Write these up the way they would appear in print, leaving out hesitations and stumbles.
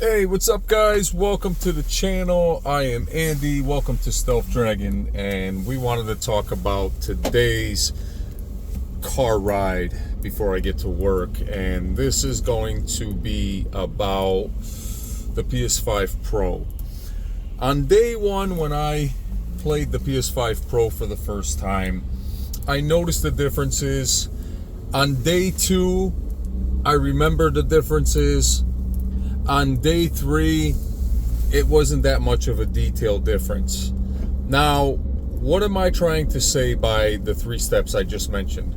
Hey, what's up, guys? Welcome to the channel. I am Andy. Welcome to Stealth Dragon, and we wanted to talk about today's car ride before I get to work. And this is going to be about the PS5 Pro. On day one, when I played the PS5 Pro for the first time, I noticed the differences. On day two, I remember the differences. On day three, it wasn't that much of a detailed difference. Now, what am I trying to say by the 3 steps I just mentioned?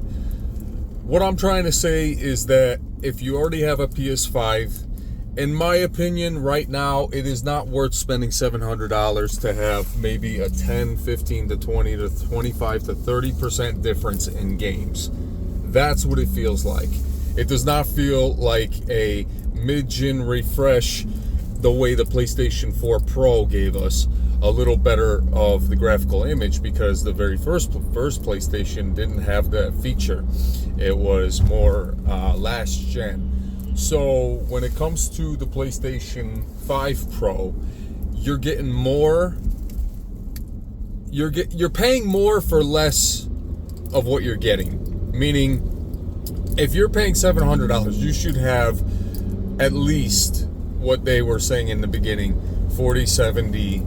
What I'm trying to say is that if you already have a PS5, in my opinion, right now, it is not worth spending $700 to have maybe a 10, 15 to 20 to 25 to 30% difference in games. That's what it feels like. It does not feel like a mid-gen refresh the way the PlayStation 4 Pro gave us a little better of the graphical image, because the very first PlayStation didn't have that feature. It was more last gen. So when it comes to the PlayStation 5 Pro, you're getting more. You're paying more for less of what you're getting. Meaning, if you're paying $700, you should have at least what they were saying in the beginning, 4070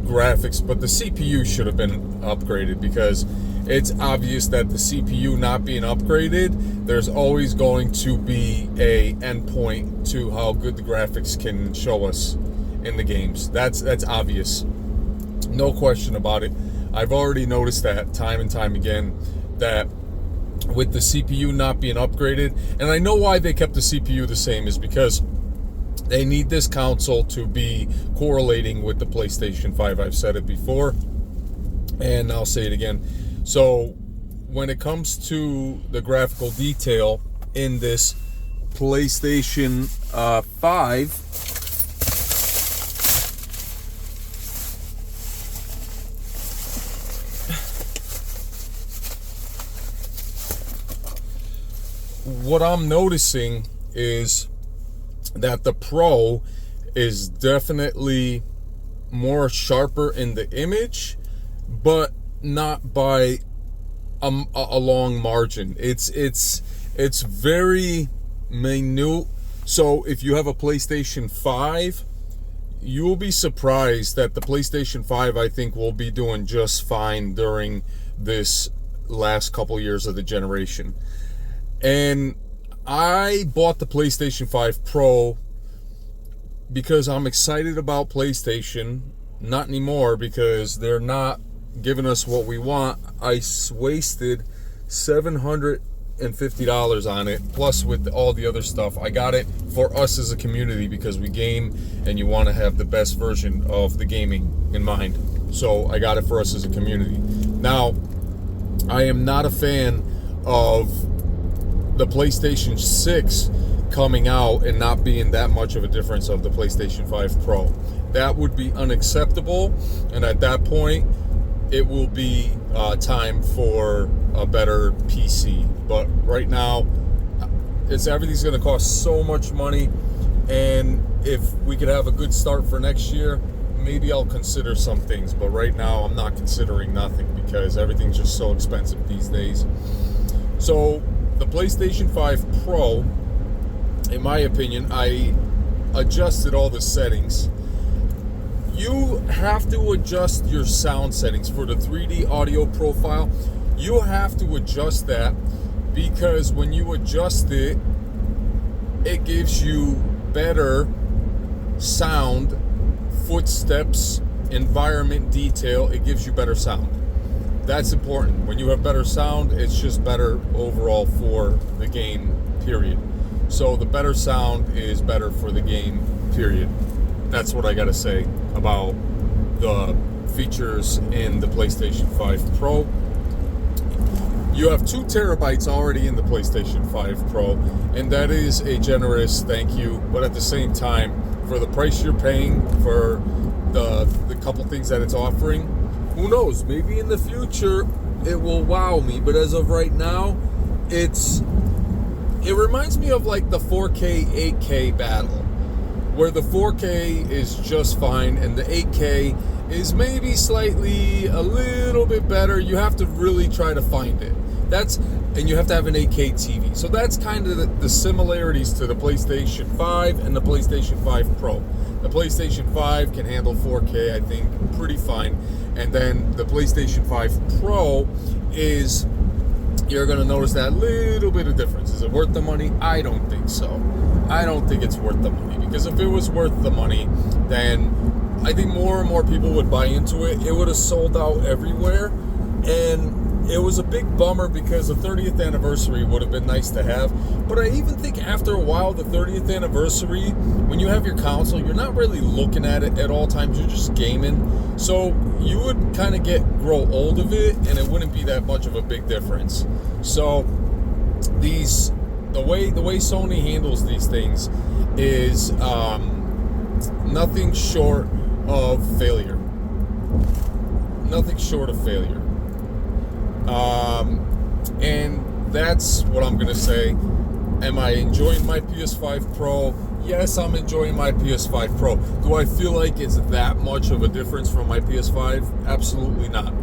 graphics, but the CPU should have been upgraded, because it's obvious that the CPU not being upgraded, there's always going to be a endpoint to how good the graphics can show us in the games. That's obvious. No question about it. I've already noticed that time and time again, that with the CPU not being upgraded, and I know why they kept the CPU the same, is because they need this console to be correlating with the PlayStation 5. I've said it before, and I'll say it again. So when it comes to the graphical detail in this PlayStation 5, what I'm noticing is that the Pro is definitely more sharper in the image, but not by a long margin. It's very minute. So if you have a PlayStation 5, you will be surprised that the PlayStation 5, I think, will be doing just fine during this last couple years of the generation. And I bought the PlayStation 5 Pro because I'm excited about PlayStation. Not anymore, because they're not giving us what we want. I wasted $750 on it, plus with all the other stuff. I got it for us as a community because we game and you want to have the best version of the gaming in mind. So I got it for us as a community. Now, I am not a fan of the PlayStation 6 coming out and not being that much of a difference of the PlayStation 5 Pro. That would be unacceptable, and at that point it will be time for a better PC. But right now, everything's going to cost so much money, and if we could have a good start for next year, maybe I'll consider some things. But right now, I'm not considering nothing, because everything's just so expensive these days. So the PlayStation 5 Pro, in my opinion, I adjusted all the settings. You have to adjust your sound settings for the 3D audio profile. You have to adjust that, because when you adjust it, it gives you better sound, footsteps, environment detail. It gives you better sound. That's important. When you have better sound, it's just better overall for the game, period. So the better sound is better for the game, period. That's what I gotta say about the features in the PlayStation 5 Pro. You have 2 terabytes already in the PlayStation 5 Pro, and that is a generous thank you. But at the same time, for the price you're paying for the couple things that it's offering, who knows, maybe in the future it will wow me. But as of right now, it reminds me of like the 4K 8K battle, where the 4K is just fine and the 8K is maybe slightly a little bit better. You have to really try to find it. And you have to have an 8K TV. So that's kind of the similarities to the PlayStation 5 and the PlayStation 5 Pro. The PlayStation 5 can handle 4K, I think, pretty fine. And then the PlayStation 5 Pro is, you're going to notice that little bit of difference. Is it worth the money? I don't think so. I don't think it's worth the money, because if it was worth the money, then I think more and more people would buy into it. It would have sold out everywhere, and it was a big bummer because the 30th anniversary would have been nice to have. But I even think after a while, the 30th anniversary, when you have your console, you're not really looking at it at all times. You're just gaming. So you would kind of grow old of it, and it wouldn't be that much of a big difference. So the way Sony handles these things is nothing short of failure. Nothing short of failure. And that's what I'm going to say. Am I enjoying my PS5 Pro? Yes, I'm enjoying my PS5 Pro. Do I feel like it's that much of a difference from my PS5? Absolutely not.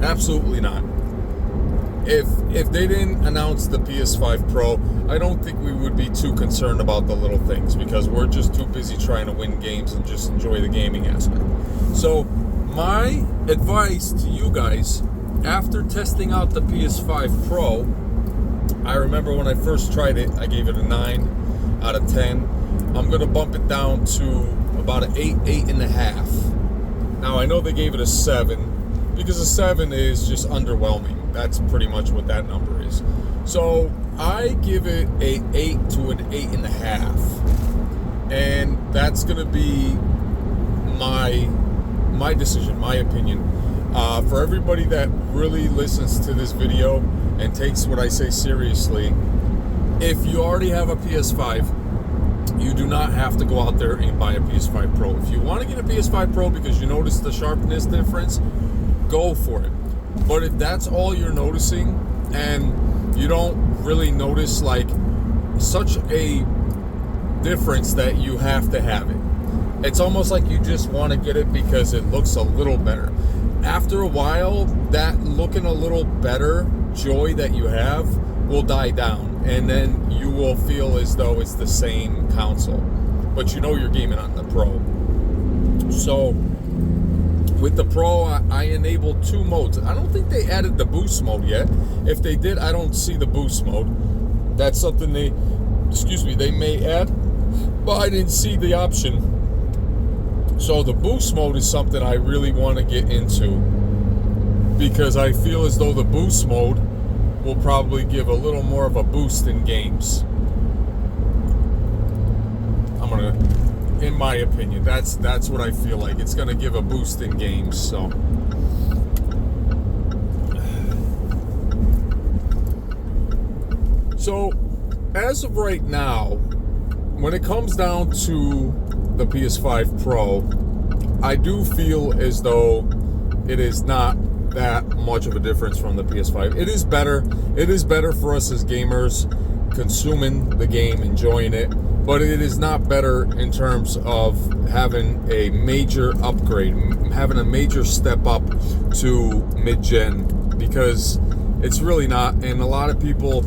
Absolutely not. If they didn't announce the PS5 Pro, I don't think we would be too concerned about the little things, because we're just too busy trying to win games and just enjoy the gaming aspect. So my advice to you guys, after testing out the PS5 Pro, I remember when I first tried it, I gave it a 9 out of 10. I'm going to bump it down to about an 8.5. Now, I know they gave it a 7, because a 7 is just underwhelming. That's pretty much what that number is. So I give it an 8 to an 8.5. And that's going to be my decision, my opinion. For everybody that really listens to this video and takes what I say seriously, if you already have a PS5, you do not have to go out there and buy a PS5 Pro. If you want to get a PS5 Pro because you notice the sharpness difference, go for it. But if that's all you're noticing and you don't really notice like such a difference that you have to have it, it's almost like you just want to get it because it looks a little better. After a while, that looking a little better joy that you have will die down, and then you will feel as though it's the same console, but you know you're gaming on the Pro. So with the Pro, I enabled 2 modes. I don't think they added the boost mode yet. If they did, I don't see the boost mode. That's something they may add, but I didn't see the option. So the boost mode is something I really want to get into, because I feel as though the boost mode will probably give a little more of a boost in games. In my opinion, that's what I feel like. It's gonna give a boost in games. So as of right now, when it comes down to the PS5 Pro, I do feel as though it is not that much of a difference from the PS5. It is better. It is better for us as gamers, consuming the game, enjoying it, but it is not better in terms of having a major upgrade, having a major step up to mid-gen, because it's really not. And a lot of people,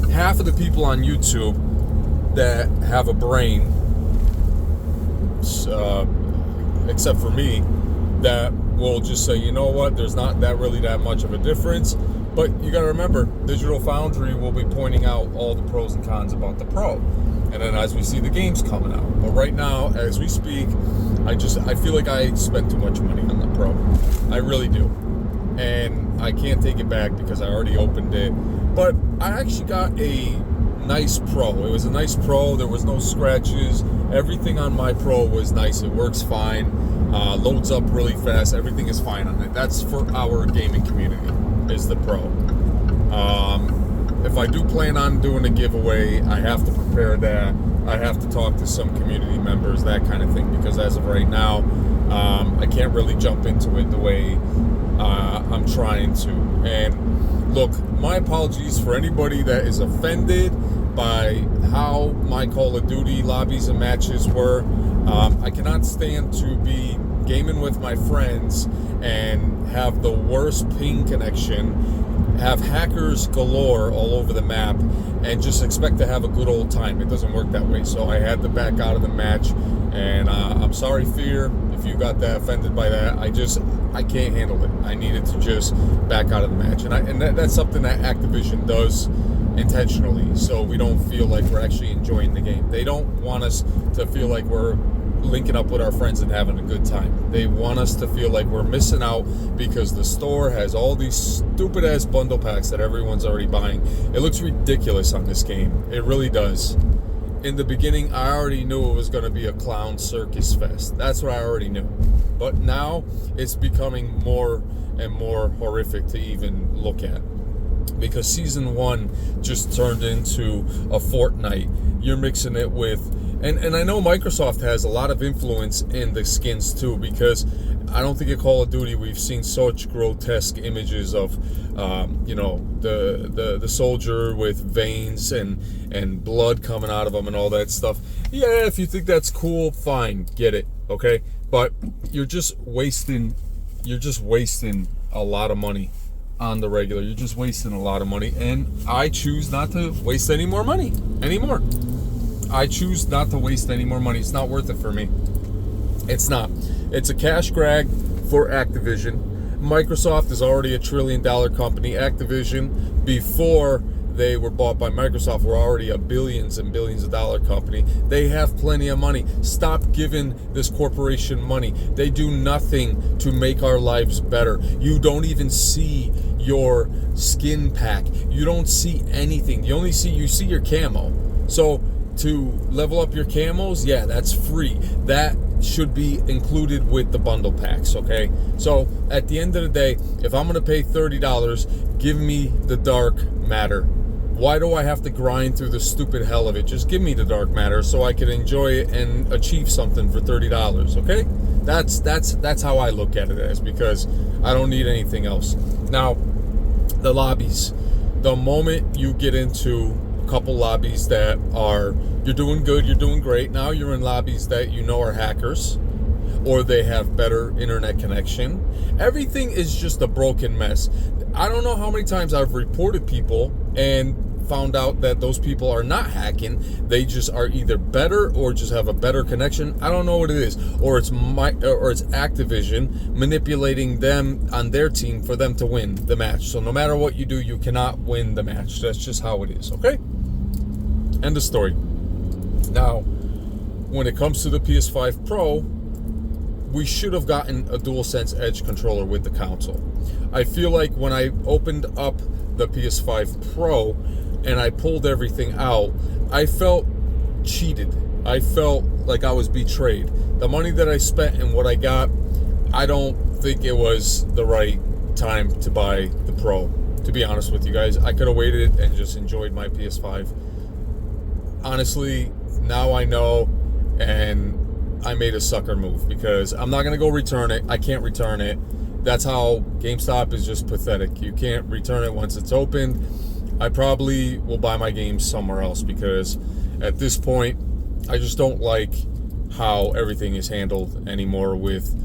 half of the people on YouTube that have a brain, except for me, that will just say, you know what, there's not really that much of a difference. But you got to remember, Digital Foundry will be pointing out all the pros and cons about the Pro, and then as we see the games coming out. But right now, as we speak, I feel like I spent too much money on the Pro. I really do, and I can't take it back because I already opened it. But I actually got a nice Pro. It was a nice Pro. There was no scratches. Everything on my Pro was nice. It works fine. Loads up really fast. Everything is fine on it. That's for our gaming community, is the Pro. If I do plan on doing a giveaway, I have to prepare that. I have to talk to some community members, that kind of thing, because as of right now, I can't really jump into it the way I'm trying to. And look, my apologies for anybody that is offended by how my Call of Duty lobbies and matches were. I cannot stand to be gaming with my friends and have the worst ping connection, have hackers galore all over the map, and just expect to have a good old time. It doesn't work that way. So I had to back out of the match, and I'm sorry, Fear, if you got that offended by that. I can't handle it. I needed to just back out of the match, and that's something that Activision does intentionally, so we don't feel like we're actually enjoying the game. They don't want us to feel like we're linking up with our friends and having a good time. They want us to feel like we're missing out because the store has all these stupid ass bundle packs that everyone's already buying. It looks ridiculous on this game. It really does. In the beginning, I already knew it was going to be a clown circus fest. That's what I already knew. But now it's becoming more and more horrific to even look at, because season 1 just turned into a Fortnite. You're mixing it with, and I know Microsoft has a lot of influence in the skins too, because I don't think at Call of Duty we've seen such grotesque images of the soldier with veins and blood coming out of them and all that stuff. Yeah, if you think that's cool, fine, get it, okay? But you're just wasting a lot of money on the regular. You're just wasting a lot of money, and I choose not to waste any more money anymore. I choose not to waste any more money. It's not worth it for me. It's not. It's a cash grab for Activision. Microsoft is already a $1 trillion company. Activision, before they were bought by Microsoft, were already a billions and billions of dollar company. They have plenty of money. Stop giving this corporation money. They do nothing to make our lives better. You don't even see your skin pack. You don't see anything. You see your camo. So to level up your camos, yeah, that's free. That should be included with the bundle packs, okay? So at the end of the day, if I'm going to pay $30, give me the dark matter. Why do I have to grind through the stupid hell of it? Just give me the dark matter so I can enjoy it and achieve something for $30, okay? That's how I look at it as, because I don't need anything else. Now, the lobbies. The moment you get into a couple lobbies that are, you're doing good, you're doing great. Now you're in lobbies that you know are hackers, or they have better internet connection. Everything is just a broken mess. I don't know how many times I've reported people and found out that those people are not hacking. They just are either better or just have a better connection. I don't know what it is, or it's Activision manipulating them on their team for them to win the match. So no matter what you do, you cannot win the match. That's just how it is, okay? End of story. Now, when it comes to the PS5 Pro, we should have gotten a DualSense Edge controller with the console. I feel like when I opened up the PS5 Pro and I pulled everything out, I felt cheated. I felt like I was betrayed. The money that I spent and what I got, I don't think it was the right time to buy the Pro. To be honest with you guys, I could have waited and just enjoyed my PS5. Honestly, now I know, and I made a sucker move, because I'm not going to go return it. I can't return it. That's how GameStop is just pathetic. You can't return it once it's opened. I probably will buy my games somewhere else, because at this point, I just don't like how everything is handled anymore with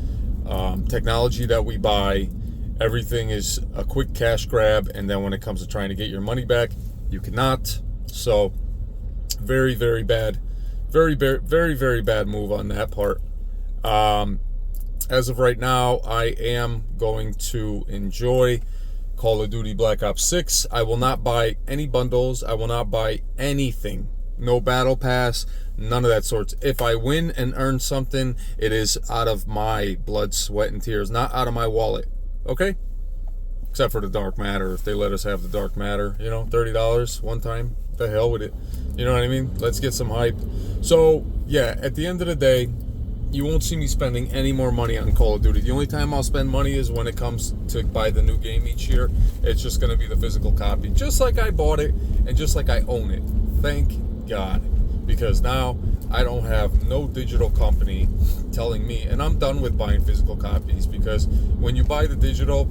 technology that we buy. Everything is a quick cash grab, and then when it comes to trying to get your money back, you cannot. So, very, very bad. Very, very, very, very bad move on that part. As of right now, I am going to enjoy Call of Duty Black Ops 6. I will not buy any bundles. I will not buy anything. No battle pass, none of that sorts. If I win and earn something, it is out of my blood, sweat, and tears, not out of my wallet. Okay? Except for the dark matter. If they let us have the dark matter, $30 one time, the hell with it. You know what I mean? Let's get some hype. So, yeah, at the end of the day, you won't see me spending any more money on Call of Duty. The only time I'll spend money is when it comes to buy the new game each year. It's just going to be the physical copy. Just like I bought it, and just like I own it. Thank God. Because now I don't have no digital company telling me, and I'm done with buying physical copies, because when you buy the digital,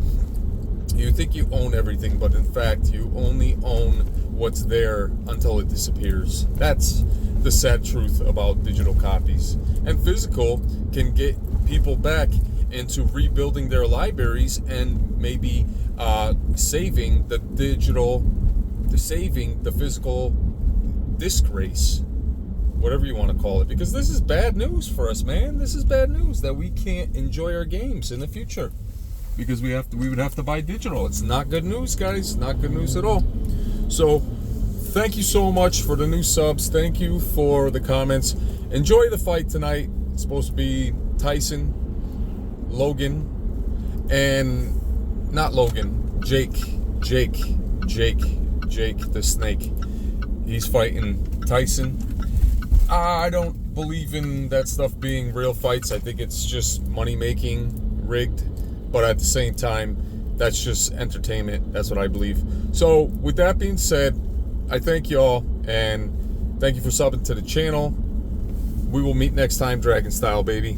you think you own everything, but in fact, you only own what's there until it disappears. That's the sad truth about digital copies. And physical can get people back into rebuilding their libraries and maybe saving the physical disc race, whatever you want to call it, because this is bad news for us, man. This is bad news that we can't enjoy our games in the future because we would have to buy digital. It's not good news, guys. Not good news at all. So thank you so much for the new subs. Thank you for the comments. Enjoy the fight tonight. It's supposed to be Tyson, Logan, and not Logan, Jake the Snake. He's fighting Tyson. I don't believe in that stuff being real fights. I think it's just money making, rigged. But at the same time, that's just entertainment. That's what I believe. So with that being said, I thank y'all and thank you for subbing to the channel. We will meet next time, Dragon Style, baby.